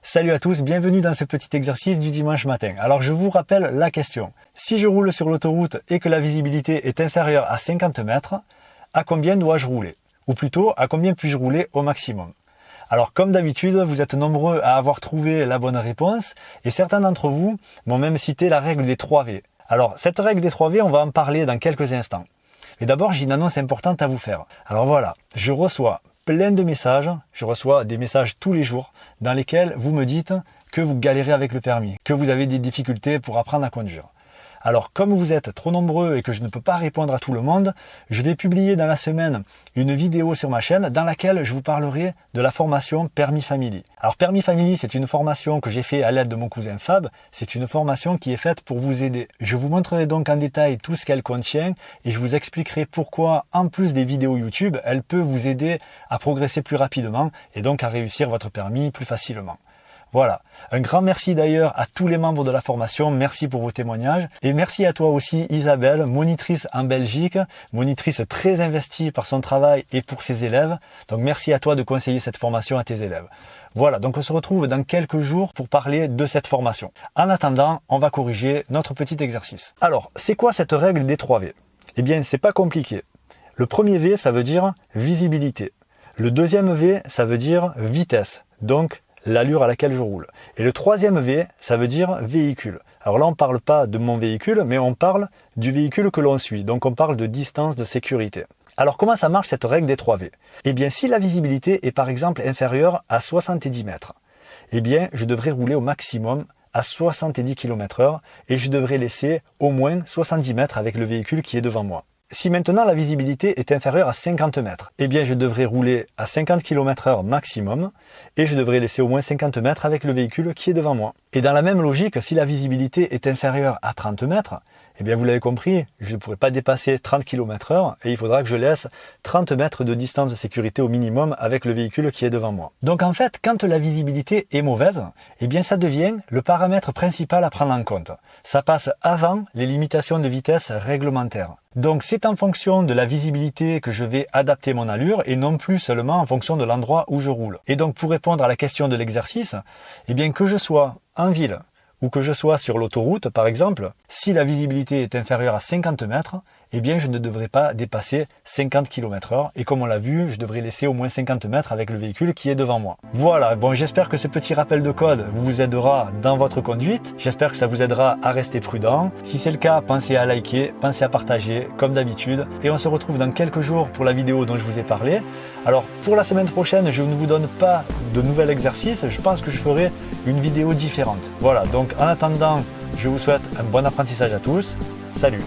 Salut à tous, bienvenue dans ce petit exercice du dimanche matin. Alors je vous rappelle la question. Si je roule sur l'autoroute et que la visibilité est inférieure à 50 mètres, à combien dois-je rouler? Ou plutôt, à combien puis-je rouler au maximum? Alors comme d'habitude, vous êtes nombreux à avoir trouvé la bonne réponse et certains d'entre vous m'ont même cité la règle des 3 V. Alors cette règle des 3 V, on va en parler dans quelques instants. Et d'abord, j'ai une annonce importante à vous faire. Alors voilà, je reçois plein de messages, je reçois des messages tous les jours dans lesquels vous me dites que vous galérez avec le permis, que vous avez des difficultés pour apprendre à conduire. Alors comme vous êtes trop nombreux et que je ne peux pas répondre à tout le monde, je vais publier dans la semaine une vidéo sur ma chaîne dans laquelle je vous parlerai de la formation Permis Family. Alors Permis Family, c'est une formation que j'ai fait à l'aide de mon cousin Fab, c'est une formation qui est faite pour vous aider. Je vous montrerai donc en détail tout ce qu'elle contient et je vous expliquerai pourquoi, en plus des vidéos YouTube, elle peut vous aider à progresser plus rapidement et donc à réussir votre permis plus facilement. Voilà, un grand merci d'ailleurs à tous les membres de la formation, merci pour vos témoignages et merci à toi aussi Isabelle, monitrice en Belgique, monitrice très investie par son travail et pour ses élèves, donc merci à toi de conseiller cette formation à tes élèves. Voilà, donc on se retrouve dans quelques jours pour parler de cette formation. En attendant, on va corriger notre petit exercice. Alors, c'est quoi cette règle des 3 V? Eh bien, c'est pas compliqué. Le premier V, ça veut dire visibilité. Le deuxième V, ça veut dire vitesse, donc l'allure à laquelle je roule. Et le troisième V, ça veut dire véhicule. Alors là, on ne parle pas de mon véhicule, mais on parle du véhicule que l'on suit. Donc on parle de distance de sécurité. Alors comment ça marche cette règle des 3 V? Eh bien, si la visibilité est par exemple inférieure à 70 mètres, eh bien, je devrais rouler au maximum à 70 km/h et je devrais laisser au moins 70 mètres avec le véhicule qui est devant moi. Si maintenant la visibilité est inférieure à 50 mètres, eh bien je devrais rouler à 50 km/h maximum et je devrais laisser au moins 50 mètres avec le véhicule qui est devant moi. Et dans la même logique, si la visibilité est inférieure à 30 mètres, eh bien vous l'avez compris, je ne pourrai pas dépasser 30 km/h et il faudra que je laisse 30 mètres de distance de sécurité au minimum avec le véhicule qui est devant moi. Donc en fait, quand la visibilité est mauvaise, eh bien ça devient le paramètre principal à prendre en compte. Ça passe avant les limitations de vitesse réglementaires. Donc c'est en fonction de la visibilité que je vais adapter mon allure et non plus seulement en fonction de l'endroit où je roule. Et donc pour répondre à la question de l'exercice, eh bien que je sois en ville ou que je sois sur l'autoroute par exemple, si la visibilité est inférieure à 50 mètres, eh bien je ne devrais pas dépasser 50 km/h et comme on l'a vu, je devrais laisser au moins 50 mètres avec le véhicule qui est devant moi. Voilà, bon j'espère que ce petit rappel de code vous aidera dans votre conduite, j'espère que ça vous aidera à rester prudent. Si c'est le cas, pensez à liker, pensez à partager comme d'habitude et on se retrouve dans quelques jours pour la vidéo dont je vous ai parlé. Alors pour la semaine prochaine, je ne vous donne pas de nouvel exercice, je pense que je ferai une vidéo différente. Voilà, donc en attendant, je vous souhaite un bon apprentissage à tous. Salut!